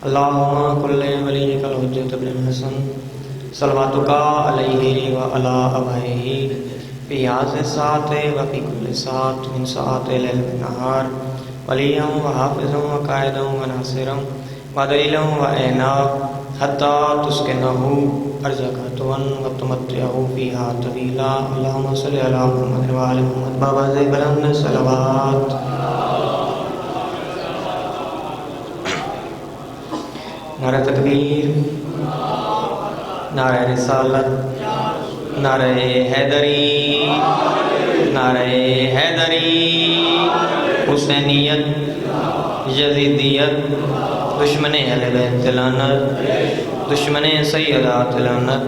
اللهم كل وليك الحجة بن الحسن صلواتك عليه وعلى آبائه في هذه الساعة وفي كل ساعة من ساعات الليل والنهار وليا وحافظا وقائدا وناصرا ودليلا وعينا حتى تسكنه أرزقك وتمتعه فيها طويلا. اللهم صل على محمد وعلى محمد بابا زي بلند صلوات. نعرہ تکبیر، نعرہ رسالت، نعرہ حیدری، نعرہ حیدری، حسینیت، یزیدیت، دشمن اہل بیت لعنت، دشمن سیدات لعنت،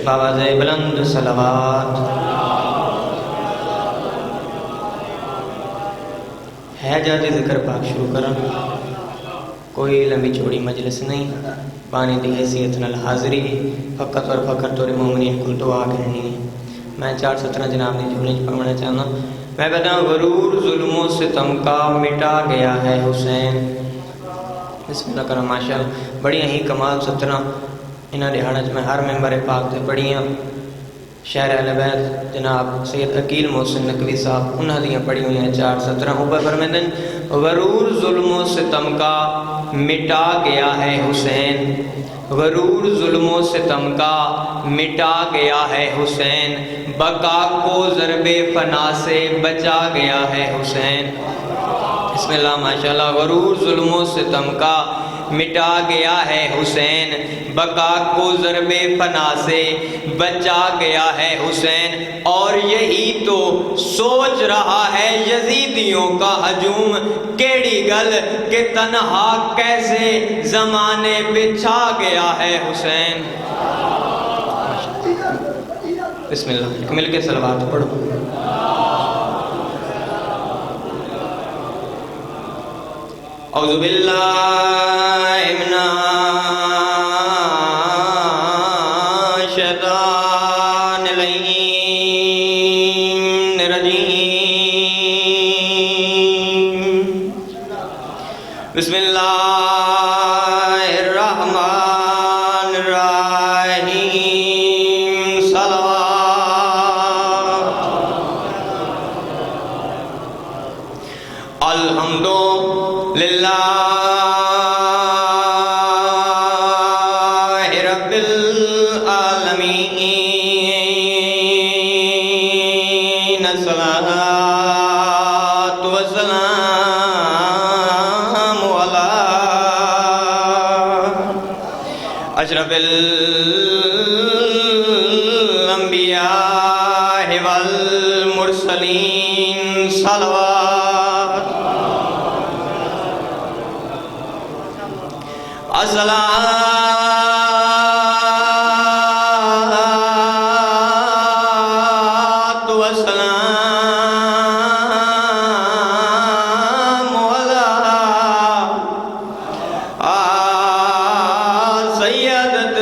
بابا زی بلند صلوات. ہے جاتی ذکر پاک شروع کرن، کوئی لمبی چوڑی مجلس نہیں، پانی دی حیثیت نال حاضری فقط اور فقط توری مومنین کل دعا کرنی ہے. میں 4:17 جناب نے جملے پڑھنا چاہنا. میں کہتا ہوں غرور ظلم و ستم کا مٹا گیا ہے حسین. بسم اللہ کرم ماشاءاللہ. بڑی ہی کمال 17 انہاں دہاڑاں میں ہر ممبر پاک تے پڑھیاں. شہر اہل بیت جناب سید عقیل محسن نقوی صاحب انہاں دیاں پڑھی ہوئی ہیں 4:17. اوپر فرماتے ہیں غرور ظلم و ستم کا مٹا گیا ہے حسین، غرور ظلم و ستم کا مٹا گیا ہے حسین، بقا کو ضرب فنا سے بچا گیا ہے حسین. بسم اللہ ماشاءاللہ. غرور ظلم و ستم کا مٹا گیا ہے حسین، بقا کو ضرب فنا سے بچا گیا ہے حسین. اور یہی تو سوچ رہا ہے یزیدیوں کا ہجوم، کیڑی گل کہ تنہا کیسے زمانے پہ چھا گیا ہے حسین. بسم اللہ. مل کے صلوات پڑھو. اعوذ باللہ من الشیطان الرجیم. بسم اللہ الرحمن الرحیم. صلوات. الحمد للہ رب العالمین. الصلاۃ والسلام علی اشرف الانبیاء والمرسلین. صلوات. الصلاۃ والسلام علی سیدۃ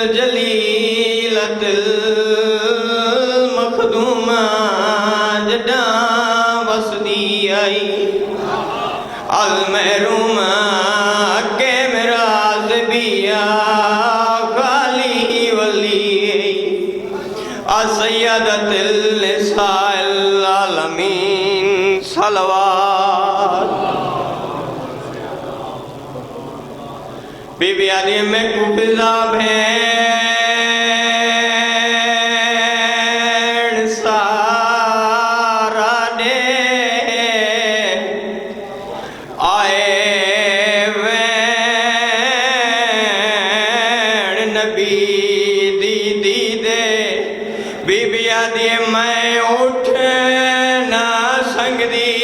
الجلیلۃ المخدومہ جڈاں وسدی آئی المحرومہ سیدۃ النساء العالمین. صلوات. بی بی علی میں کفزہ بھین سارا دے آئے وین نبی دی دے. بی بی آدھی میں اٹھ نہ سنگدی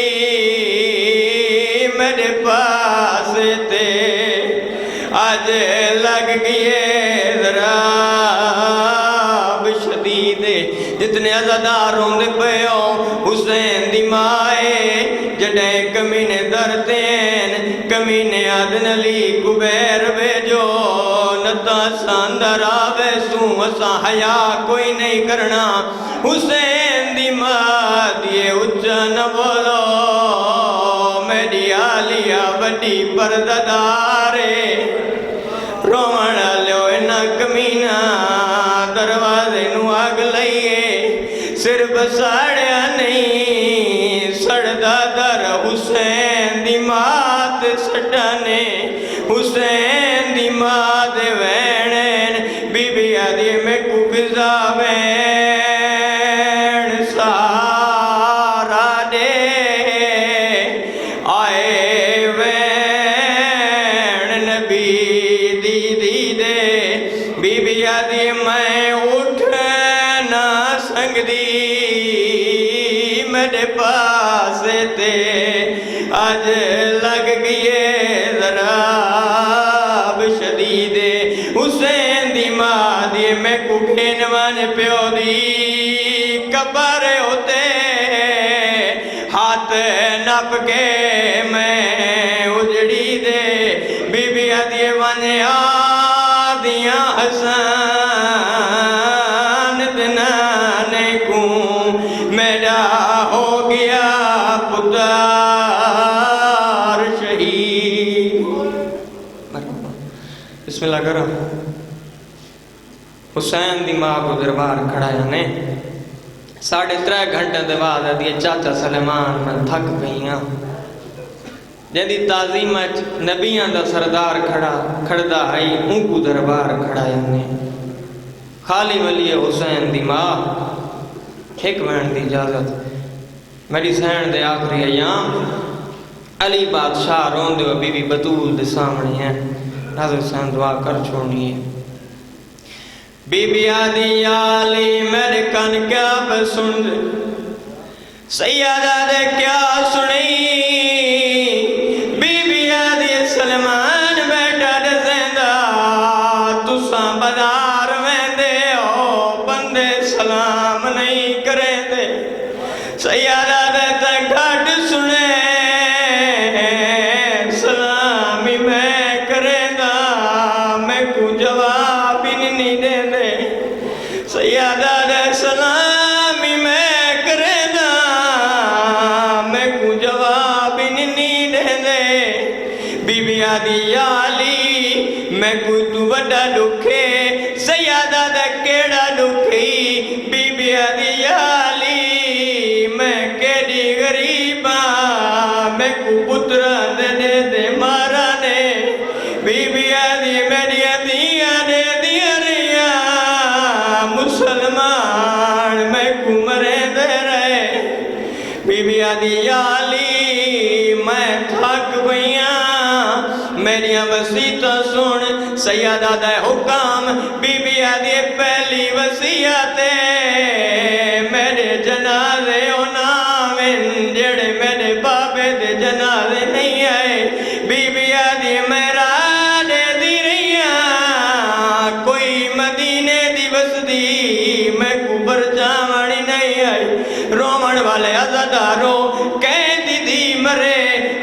میرے پاس تے آج لگ گئے ذراب شدید. جتنے عزادار ہوندے پیو حسین دی مائے جڑے کمینے درتین کمینے آدن علی کبیر بھیجو نتا ساندر آوے سوں اسا حیا کوئی نہیں کرنا. حسین دی ماں دیے اچھا نہ بولو میری آلیا بڑی پردہ دارے. حسین دی ماں دے وینن بی بی آدھی میں کو فضا وین سارا دے آئے وین نبی دی دی دے بی بی آدھی میں اٹھ نہ سنگ دی میرے پاس تے آج لگ گئے ذراب شدید حسین دی ماں دی میں کو گھنوان پیو دی قبر ہوتے ہاتھ نپ کے میں اجڑی دے بی بی آدھی وانے آدیاں حسان دنانے کو میرا ہو گیا پتار شہید بسم اللہ کرو حسین دی ماں کو دربار کھڑایا نے 3.5 گھنٹے دے بعد دیئے چاچا سلیمان میں تھک گئیاں جدی تعظیم نبیان دا سردار کھڑدا آئی ان کو دربار کھڑایا نے خالی ولی حسین دی ماں ایک وین دی اجازت میری سین دے آخری ایام علی بادشاہ رون دے بی بی بطول دے سامنے ہیں ناظر حسین دعا کر چھوڑنی ہے بی بی آدھی علی میرے کن کیا بسن دے سیادہ دے کیا سنی بی بی آدھی سلمان بیٹا دے زندہ تساں بدار میں دے او بندے سلام نہیں کریں دے سیادہ دے تے گھٹ سنے سلامی میں کریں دا میں کو جواب ہی نہیں دے دے سیادہ دے سلامی میں کریں دا میں کو جواب ہی نہیں دے دے بی بی آدھی علی میں کو تو وڈا دکھے سیادہ دے کیڑا دکھی بی بی آدھی علی میں کیڑی غریباں میں کو پترہ دے دے دے مارا نے بی بی آدھی میری عدیاں دے دیا ریا مسلمان میں کو مرے دے رہے بی بی آدھی علی میں تھک گئیاں میری وسیعت سن سیادہ دے حکام بی بی آدھی پہلی وسیعت میرے جنازے نامن جڑے میرے بابے دے جنازے نہیں آئے بی بی آدھی میرا دے دی رہیاں کوئی مدینے دی وسدی میں کو برچاوانی نہیں آئی رومن والے عزادارو کہہ دی مرے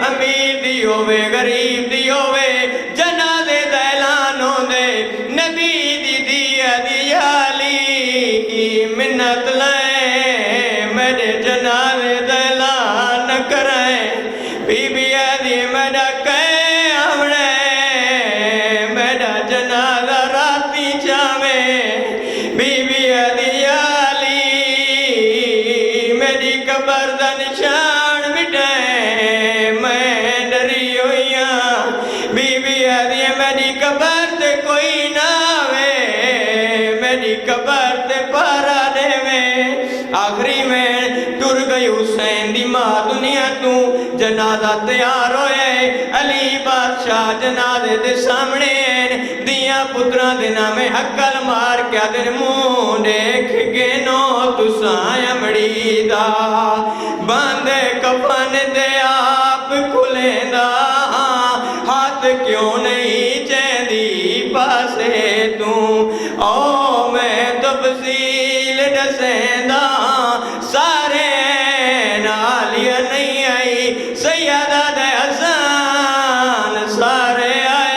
امیر دی ہوئے غریب دی ہوئے جنازے دا اعلان ہو دے نبی دی علی منت لائیں میرے جنازے دا اعلان نہ کرائیں بی بی آدھی میرا کہے آمنے میرا جنازہ راتی چاہویں بی بی آدھی علی میری قبر دا نشان مٹائیں میں ڈری ہوئیاں بی بی آدھی میری قبر تے کوئی نہ آوے میری قبر تے پارا دے میں آخری میں ٹر گئی حسین دی ماں دنیا تو جنازہ تیار ہوئے علی بادشاہ جنازے دے سامنے دیا پتران دے نامے حقل مار کیا دن مون دیکھ کے نو تساں امڑی دا باندے کفن دے آپ کھلیں دا ہاتھ کیوں نہیں چیندی پاسے تو او میں تفصیل دسیں دا سارے نالیا نہیں آئی سیادہ دے حسان سارے آئے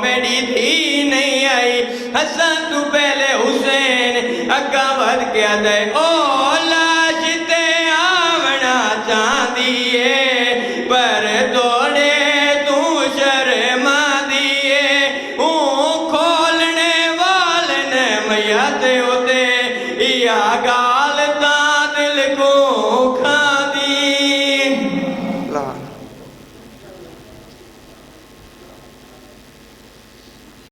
میری تھی نہیں آئی حسن تو پہلے حسین اگا ود کیا دے او لاش تے آونا چاندیے پر دوڑے تو شرما دیے کھولنے والن میاں تے ہوتے یا گا